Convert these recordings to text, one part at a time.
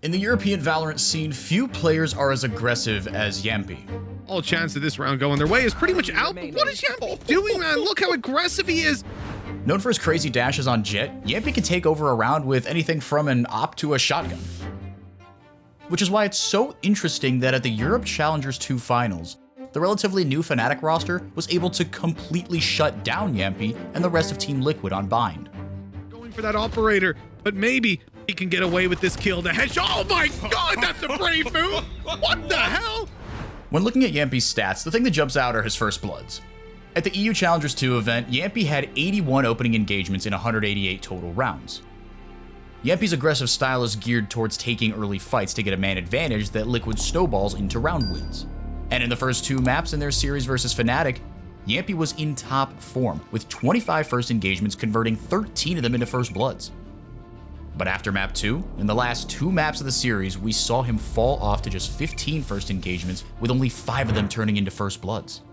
In the European Valorant scene, few players are as aggressive as Jamppi. All chance of this round going their way is pretty much out, but what is Jamppi doing, man? Look how aggressive he is. Known for his crazy dashes on Jett, Jamppi can take over a round with anything from an op to a shotgun. Which is why it's so interesting that at the Europe Challengers 2 finals, the relatively new Fnatic roster was able to completely shut down Jamppi and the rest of Team Liquid on Bind. Going for that operator, but maybe he can get away with this kill. The headshot. Oh my god, that's a brave move! What the hell? When looking at Jamppi's stats, the thing that jumps out are his first bloods. At the EU Challengers 2 event, Jamppi had 81 opening engagements in 188 total rounds. Jamppi's aggressive style is geared towards taking early fights to get a man advantage that Liquid snowballs into round wins. And in the first 2 maps in their series versus Fnatic, Jamppi was in top form, with 25 first engagements converting 13 of them into first bloods. But after map 2, in the last 2 maps of the series, we saw him fall off to just 15 first engagements, with only 5 of them turning into first bloods.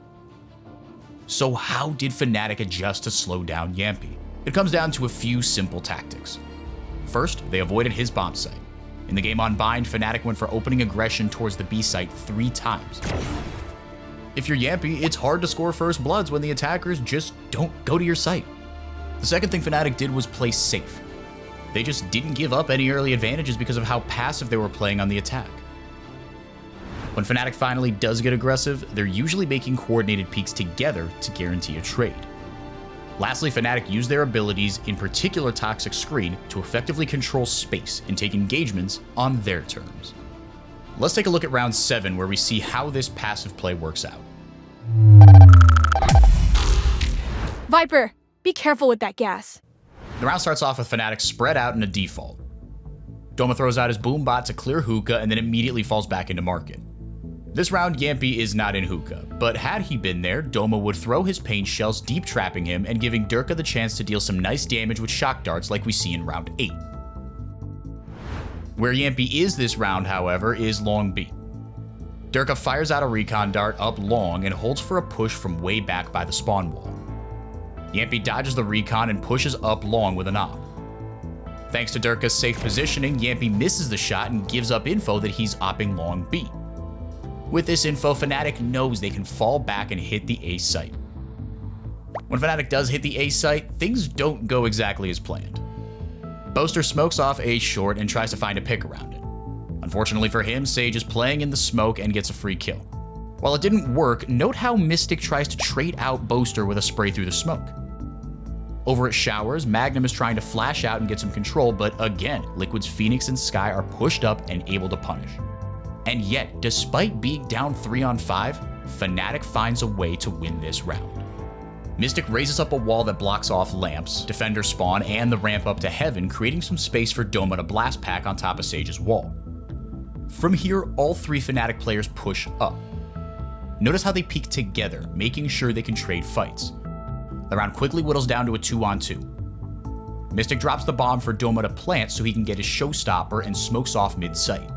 So how did Fnatic adjust to slow down Jamppi? It comes down to a few simple tactics. First, they avoided his bomb site. In the game on Bind, Fnatic went for opening aggression towards the B site 3 times. If you're Jamppi, it's hard to score first bloods when the attackers just don't go to your site. The second thing Fnatic did was play safe. They just didn't give up any early advantages because of how passive they were playing on the attack. When Fnatic finally does get aggressive, they're usually making coordinated peeks together to guarantee a trade. Lastly, Fnatic use their abilities, in particular Toxic Screen, to effectively control space and take engagements on their terms. Let's take a look at round 7, where we see how this passive play works out. Viper, be careful with that gas. The round starts off with Fnatic spread out in a default. Doma throws out his boom bot to clear hookah and then immediately falls back into market. This round, Jamppi is not in hookah, but had he been there, Doma would throw his pain shells, deep trapping him and giving Durka the chance to deal some nice damage with shock darts like we see in round 8. Where Jamppi is this round, however, is long B. Durka fires out a recon dart up long and holds for a push from way back by the spawn wall. Jamppi dodges the recon and pushes up long with an op. Thanks to Durka's safe positioning, Jamppi misses the shot and gives up info that he's opping long B. With this info, Fnatic knows they can fall back and hit the A site. When Fnatic does hit the A site, things don't go exactly as planned. Boaster smokes off A short and tries to find a pick around it. Unfortunately for him, Sage is playing in the smoke and gets a free kill. While it didn't work, note how Mystic tries to trade out Boaster with a spray through the smoke. Over at Showers, Magnum is trying to flash out and get some control, but again, Liquid's Phoenix and Skye are pushed up and able to punish. And yet, despite being down 3 on 5, Fnatic finds a way to win this round. Mystic raises up a wall that blocks off lamps, defender spawn, and the ramp up to heaven, creating some space for Doma to blast pack on top of Sage's wall. From here, all 3 Fnatic players push up. Notice how they peek together, making sure they can trade fights. The round quickly whittles down to a 2-on-2. Mystic drops the bomb for Doma to plant so he can get his showstopper and smokes off mid-site.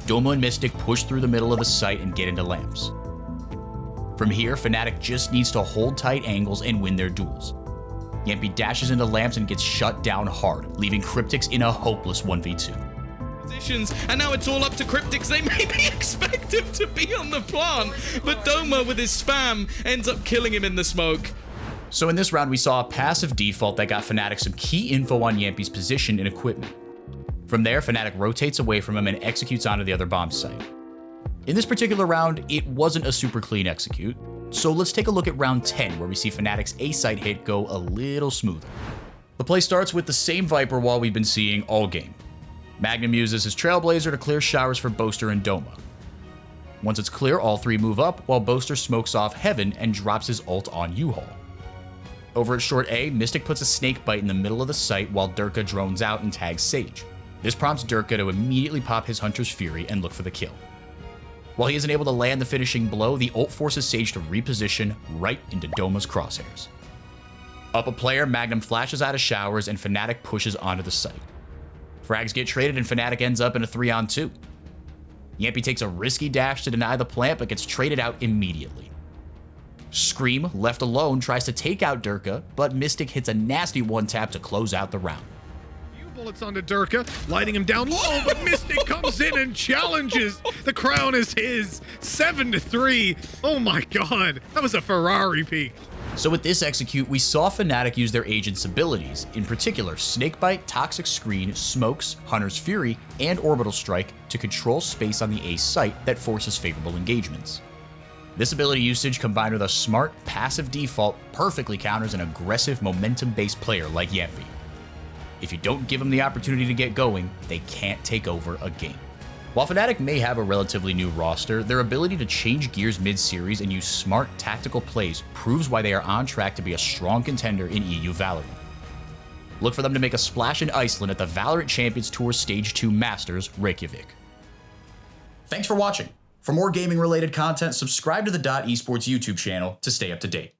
Doma and Mystic push through the middle of the site and get into lamps. From here, Fnatic just needs to hold tight angles and win their duels. Jamppi dashes into lamps and gets shut down hard, leaving Cryptics in a hopeless 1v2. And now it's all up to Cryptics. They maybe expect him to be on the plant, but Doma with his spam ends up killing him in the smoke. So in this round, we saw a passive default that got Fnatic some key info on Jamppi's position and equipment. From there, Fnatic rotates away from him and executes onto the other bomb site. In this particular round, it wasn't a super clean execute, so let's take a look at round 10, where we see Fnatic's A site hit go a little smoother. The play starts with the same Viper wall we've been seeing all game. Magnum uses his Trailblazer to clear showers for Boaster and Doma. Once it's clear, all 3 move up, while Boaster smokes off Heaven and drops his ult on U-Haul. Over at short A, Mystic puts a snake bite in the middle of the site while Durka drones out and tags Sage. This prompts Durka to immediately pop his Hunter's Fury and look for the kill. While he isn't able to land the finishing blow, the ult forces Sage to reposition right into Doma's crosshairs. Up a player, Magnum flashes out of showers and Fnatic pushes onto the site. Frags get traded and Fnatic ends up in a 3-on-2. Jamppi takes a risky dash to deny the plant but gets traded out immediately. Scream, left alone, tries to take out Durka, but Mystic hits a nasty one-tap to close out the round. bullets onto Durka, lighting him down low, but Mystic comes in and challenges. The crown is his. 7-3. Oh my god, that was a Ferrari peak. So with this execute, we saw Fnatic use their agent's abilities, in particular Snakebite, Toxic Screen, Smokes, Hunter's Fury, and Orbital Strike to control space on the A site that forces favorable engagements. This ability usage combined with a smart, passive default perfectly counters an aggressive, momentum-based player like Jamppi. If you don't give them the opportunity to get going, they can't take over a game. While Fnatic may have a relatively new roster, their ability to change gears mid-series and use smart tactical plays proves why they are on track to be a strong contender in EU VALORANT. Look for them to make a splash in Iceland at the VALORANT Champions Tour Stage 2 Masters, Reykjavik. Thanks for watching. For more gaming-related content, subscribe to the Esports YouTube channel to stay up to date.